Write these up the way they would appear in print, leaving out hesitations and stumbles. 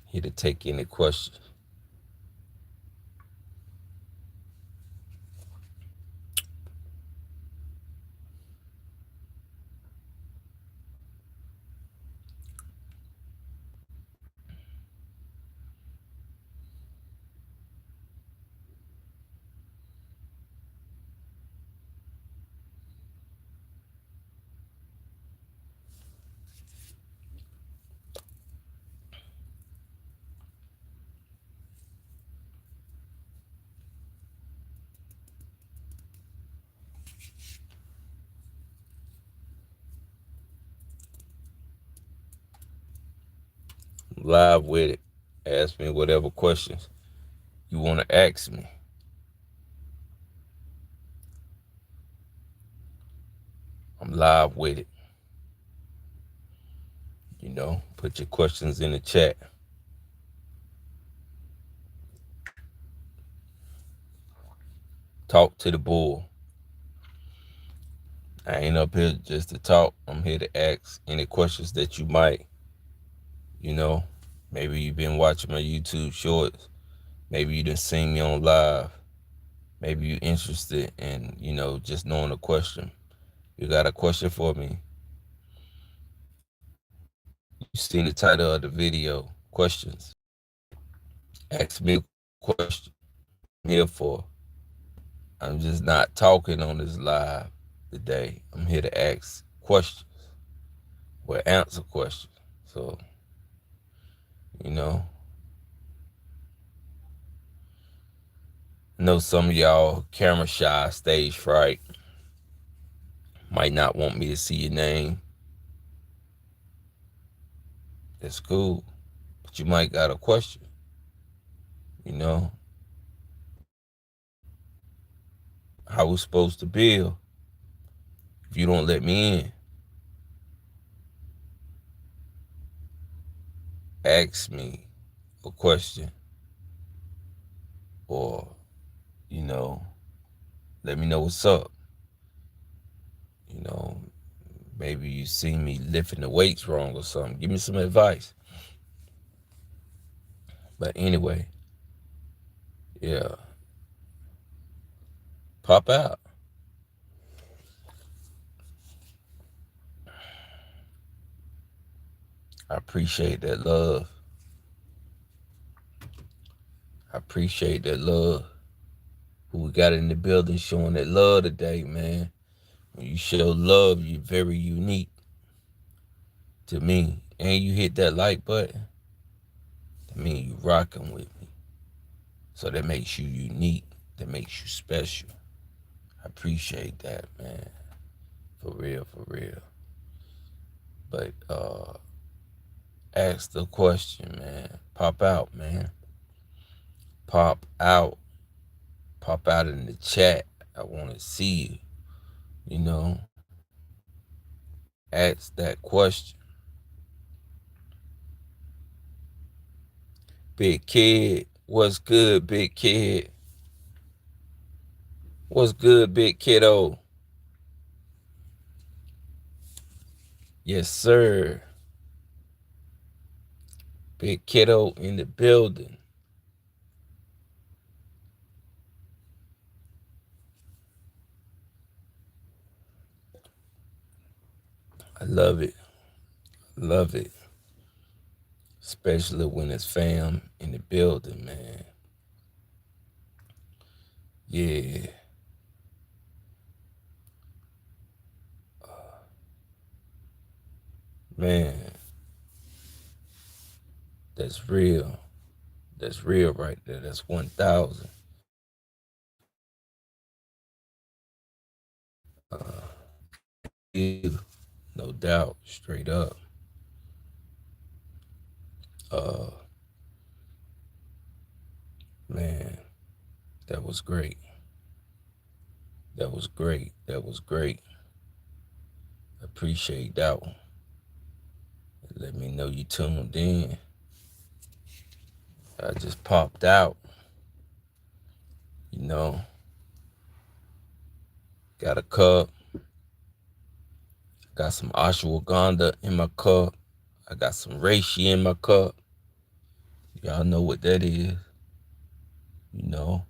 Here to take any questions. Live with it. Ask me whatever questions you want to ask me. I'm live with it. Put your questions in the chat. Talk to the bull. I ain't up here just to talk. I'm here to ask any questions that you might, you know. Maybe you've been watching my YouTube shorts. Maybe you done seen me on live. Maybe you're interested in, just knowing a question. You got a question for me? You seen the title of the video, questions. Ask me a question. I'm here for. I'm just not talking on this live today. I'm here to ask questions or answer questions. So, you know, know some of y'all camera shy, stage fright, might not want me to see your name. That's cool. But you might got a question. You know, how we supposed to build if you don't let me in? Ask me a question or, you know, let me know what's up. You know, maybe you see me lifting the weights wrong or something. Give me some advice. But anyway, yeah, pop out. I appreciate that love. I appreciate that love. Who we got in the building showing that love today, man. When you show love, you're very unique to me. And you hit that like button, that means you rocking with me. So that makes you unique. That makes you special. I appreciate that, man. For real, for real. But ask the question, man. Pop out, man. Pop out. Pop out in the chat. I want to see you. You know, ask that question. Big kid, what's good, big kid? What's good, big kiddo? Yes, sir. Big kiddo in the building. I love it. Love it. Especially when it's fam in the building, man. Yeah. Man, that's real. That's real right there. That's 1,000. Uh, no doubt, straight up. Uh, man, that was great. That was great. That was great. Appreciate that one. Let me know you tuned in. I just popped out. You know, got a cup. Got some ashwagandha in my cup. I got some reishi in my cup. Y'all know what that is, you know.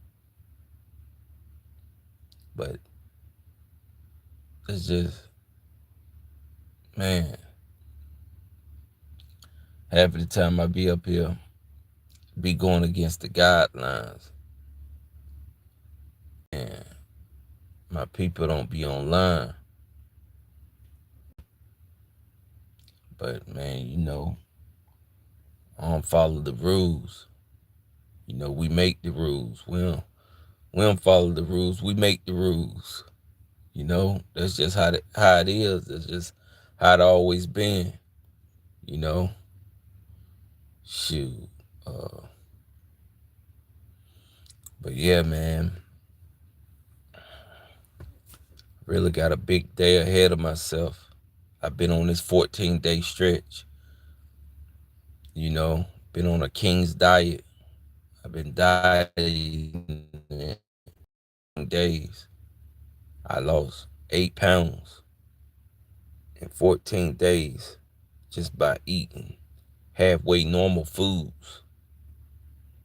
But it's just, man, half of the time I be up here, be going against the guidelines. And my people don't be online. But man, I don't follow the rules. We make the rules. We don't follow the rules. We make the rules. That's just how it is. That's just how it always been. You know, shoot. Uh, but yeah, man, really got a big day ahead of myself. I've been on this 14-day stretch. Been on a king's diet. I've been dieting days. I lost 8 pounds in 14 days just by eating halfway normal foods.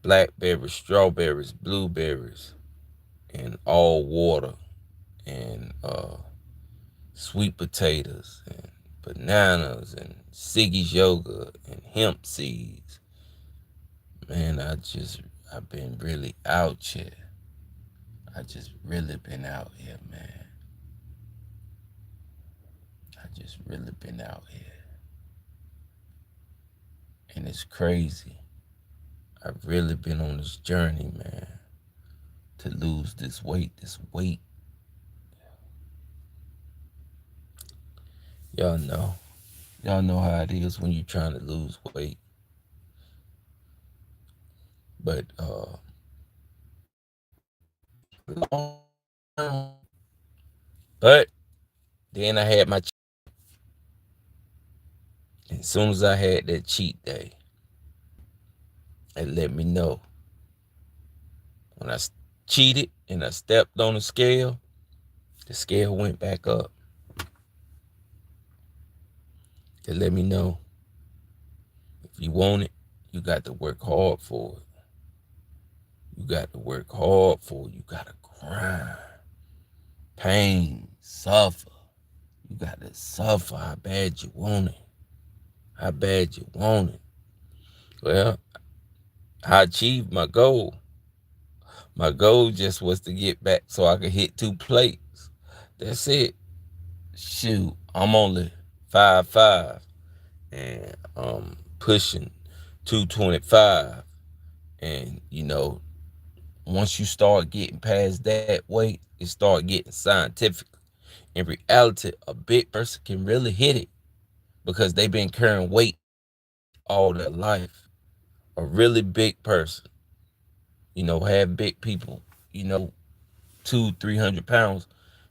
Blackberries, strawberries, blueberries, and all water, and sweet potatoes, and bananas, and Siggy's yogurt, and hemp seeds. Man, I've been really out here. I just really been out here, man. I just really been out here. And it's crazy. I've really been on this journey, man, to lose this weight. Y'all know. Y'all know how it is when you're trying to lose weight. But but then I had my and as soon as I had that cheat day, it let me know. When I cheated and I stepped on the scale went back up. It let me know, if you want it, you got to work hard for it. You got to work hard for it. You got to grind. Pain, suffer. You got to suffer how bad you want it. How bad you want it. Well, I achieved my goal. My goal just was to get back so I could hit 2 plates. That's it. Shoot, I'm only 5'5" and pushing 225. And once you start getting past that weight, it start getting scientific. In reality, a big person can really hit it because they've been carrying weight all their life. A really big person, have big people, 200-300 pounds,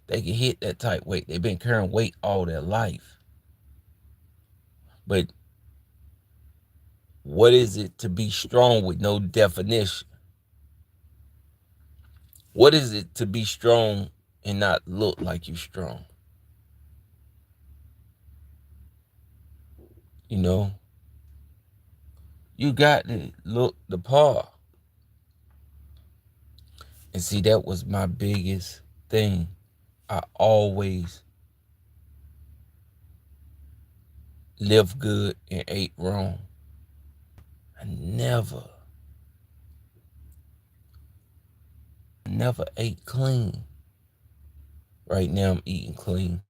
they can hit that type weight. They've been carrying weight all their life. But what is it to be strong with no definition? What is it to be strong and not look like you're strong? You got to look the part. And see, that was my biggest thing. I always lived good and ate wrong. I never ate clean. Right now I'm eating clean.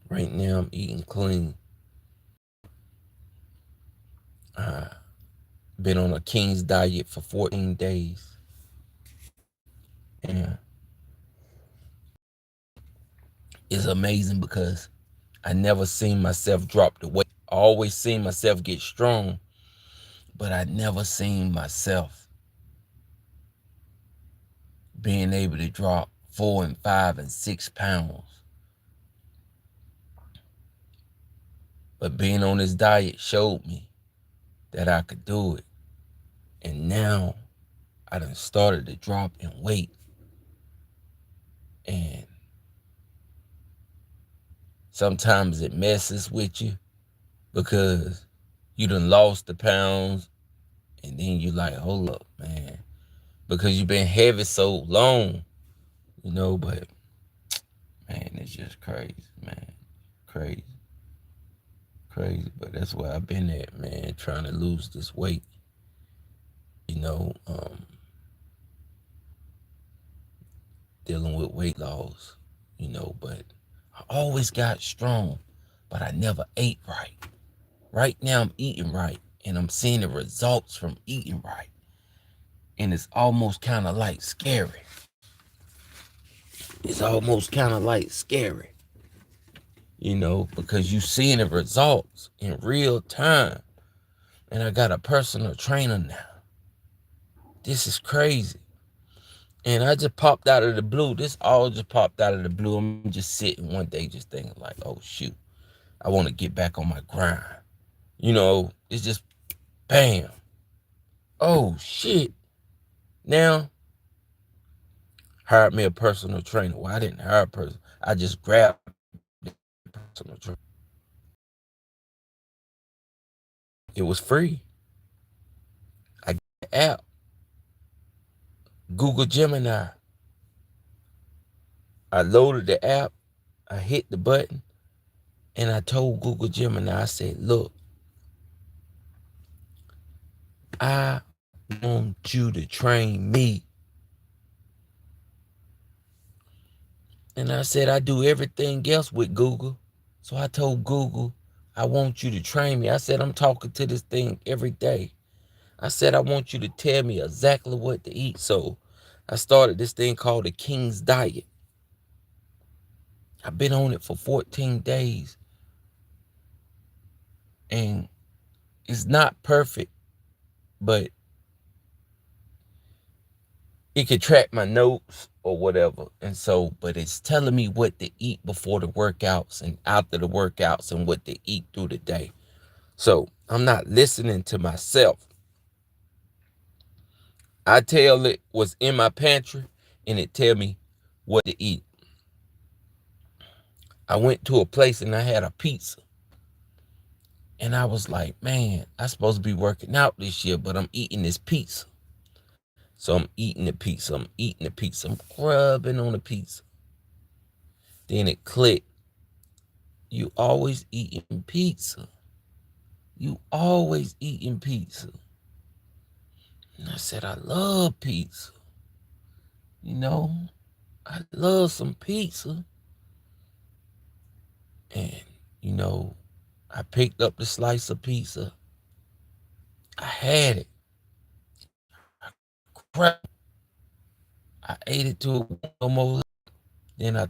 Right now I'm eating clean. Been on a king's diet for 14 days. And it's amazing because I never seen myself drop the weight. I always seen myself get strong, but I never seen myself being able to drop 4 and 5 and 6 pounds. But being on this diet showed me that I could do it. And now I done started to drop in weight. And sometimes it messes with you because You done lost the pounds, and then you like, hold up, man. Because you've been heavy so long, but man, it's just crazy, man. Crazy. Crazy. But that's where I've been at, man, trying to lose this weight. You know, dealing with weight loss, but I always got strong, but I never ate right. Right now I'm eating right, and I'm seeing the results from eating right. And it's almost kind of like scary. It's almost kind of like scary, because you seeing the results in real time. And I got a personal trainer now. This is crazy. And I just popped out of the blue. This all just popped out of the blue. I'm just sitting one day just thinking like, oh shoot, I want to get back on my grind. It's just bam. Oh shit. Now, hired me a personal trainer. Well, I didn't hire a person. I just grabbed the personal trainer. It was free. I got the app. Google Gemini. I loaded the app. I hit the button. And I told Google Gemini, I said, look, I want you to train me. And I said, I do everything else with Google. So I told Google, I want you to train me. I said, I'm talking to this thing every day. I said, I want you to tell me exactly what to eat. So I started this thing called the King's Diet. I've been on it for 14 days. And it's not perfect, but it can track my notes or whatever. And so, but it's telling me what to eat before the workouts and after the workouts and what to eat through the day. So I'm not listening to myself. I tell it what's in my pantry and it tell me what to eat. I went to a place and I had a pizza. And I was like, man, I'm supposed to be working out this year, but I'm eating this pizza. So I'm eating the pizza. I'm eating the pizza. I'm grubbing on the pizza. Then it clicked. You always eating pizza. You always eating pizza. And I said, I love pizza. I love some pizza. And, I picked up the slice of pizza. I had it. Crap. I ate it to almost. Then I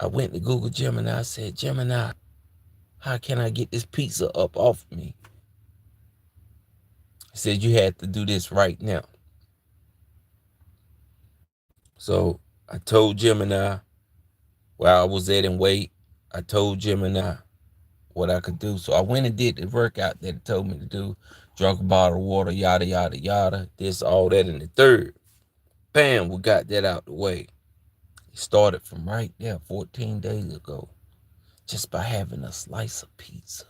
went to Google Gemini. I said, Gemini, how can I get this pizza up off me? He said, you had to do this right now. So I told Gemini where I was at and weight. I told Gemini what I could do. So I went and did the workout that it told me to do. Drunk a bottle of water, yada, yada, yada. This, all that, and the third. Bam, we got that out the way. It started from right there 14 days ago. Just by having a slice of pizza.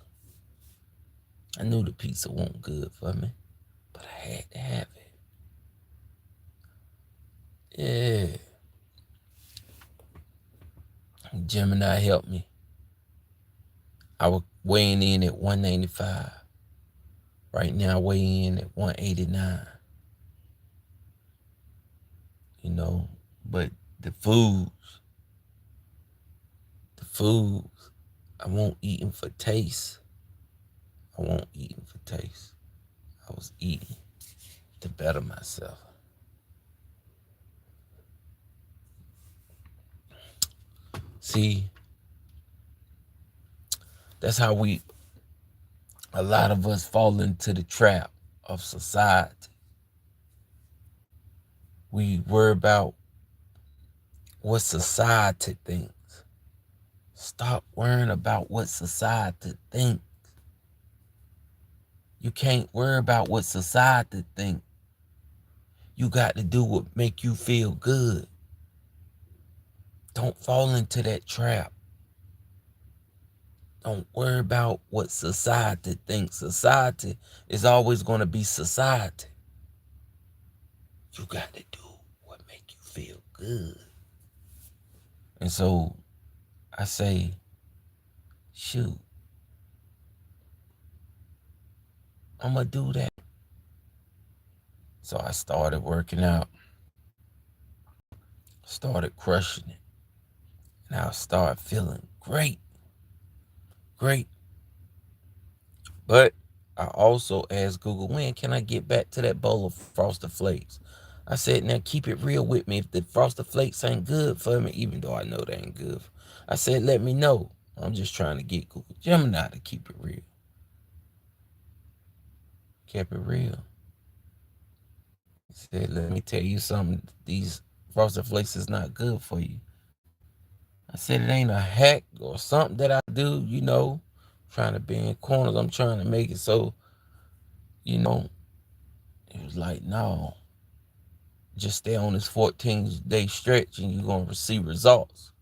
I knew the pizza wasn't good for me, but I had to have it. Yeah. Gemini helped me. I was weighing in at 195. Right now, I weigh in at 189. But the foods, I won't eat them for taste. I won't eat them for taste. I was eating to better myself. See, that's how a lot of us fall into the trap of society. We worry about what society thinks. Stop worrying about what society thinks. You can't worry about what society thinks. You got to do what make you feel good. Don't fall into that trap. Don't worry about what society thinks. Society is always going to be society. You got to do what make you feel good. And so I say, shoot, I'm going to do that. So I started working out, started crushing it. And I started feeling great. Great. But I also asked Google, when can I get back to that bowl of Frosted Flakes? I said, now keep it real with me. If the Frosted Flakes ain't good for me, even though I know they ain't good, I said, let me know. I'm just trying to get Google Gemini to keep it real. Kept it real. He said, let me tell you something. These Frosted Flakes is not good for you. I said, it ain't a hack or something that I do, trying to bend corners. I'm trying to make it so, It was like, no. Just stay on this 14-day stretch and you're going to receive results.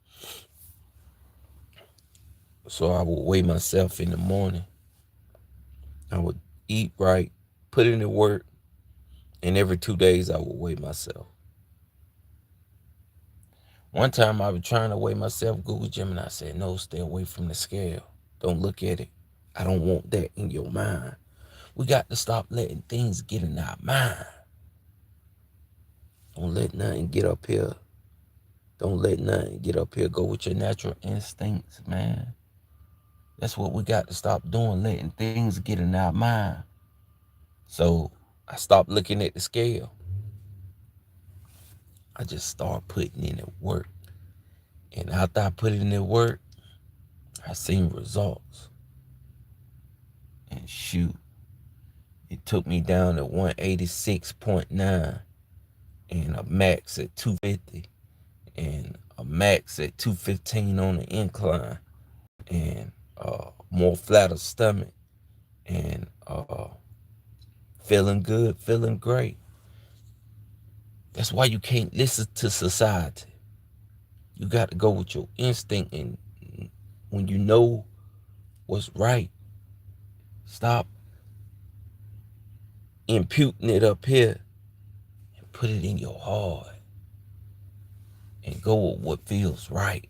So I would weigh myself in the morning. I would eat right, put in the work, and every 2 days I would weigh myself. One time I was trying to weigh myself, Google Gemini said, no, stay away from the scale. Don't look at it. I don't want that in your mind. We got to stop letting things get in our mind. Don't let nothing get up here. Don't let nothing get up here. Go with your natural instincts, man. That's what we got to stop doing, letting things get in our mind. So I stopped looking at the scale. I just started putting in the work. And after I put in the work, I seen results. And shoot, it took me down to 186.9 and a max at 250 and a max at 215 on the incline and more flatter stomach and feeling good, feeling great. That's why you can't listen to society. You got to go with your instinct, and when you know what's right, stop imputing it up here and put it in your heart and go with what feels right.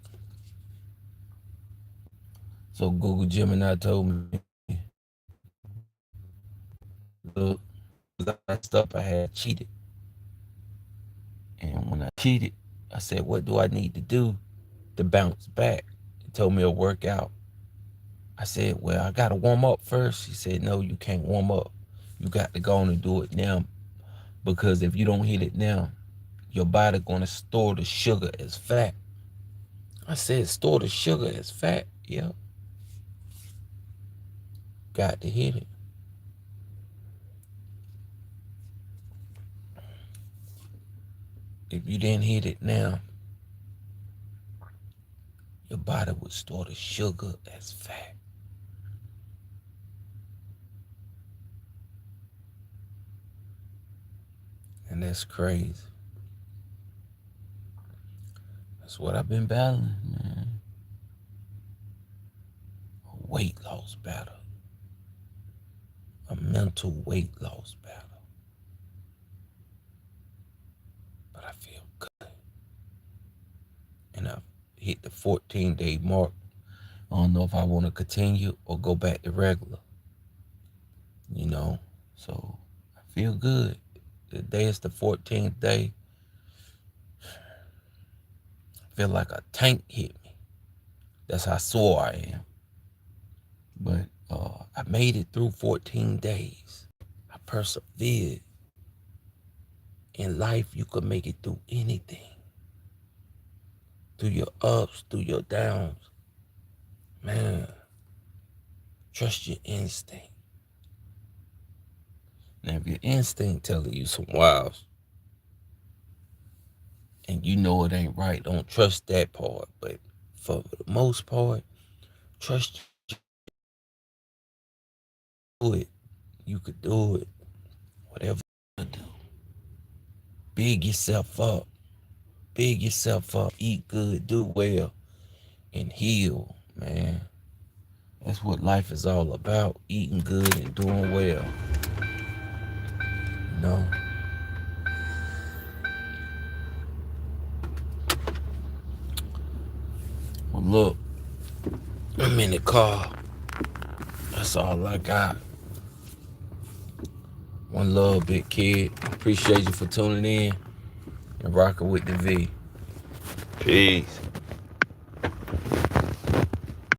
So Google Gemini told me, look, that stuff I had cheated. And when I cheated, I said, what do I need to do to bounce back? It told me to work out. I said, well, I got to warm up first. He said, no, you can't warm up. You got to go on and do it now, because if you don't hit it now, your body going to store the sugar as fat. I said, store the sugar as fat? Yep. Got to hit it. If you didn't hit it now, your body would store the sugar as fat. And that's crazy. That's what I've been battling, man. A weight loss battle. A mental weight loss battle. But I feel good. And I've hit the 14-day mark. I don't know if I want to continue or go back to regular. So I feel good. The day is the 14th day. I feel like a tank hit me. That's how sore I am. But I made it through 14 days. I persevered. In life, you could make it through anything. Through your ups, through your downs. Man, trust your instinct. Now, if your instinct telling you some wiles, and you know it ain't right, don't trust that part. But for the most part, trust it. You could do it. Whatever you do. Big yourself up. Big yourself up. Eat good. Do well. And heal, man. That's what life is all about. Eating good and doing well. You know? Well, look, I'm in the car. That's all I got. One love, big kid. Appreciate you for tuning in and rocking with the V. Peace.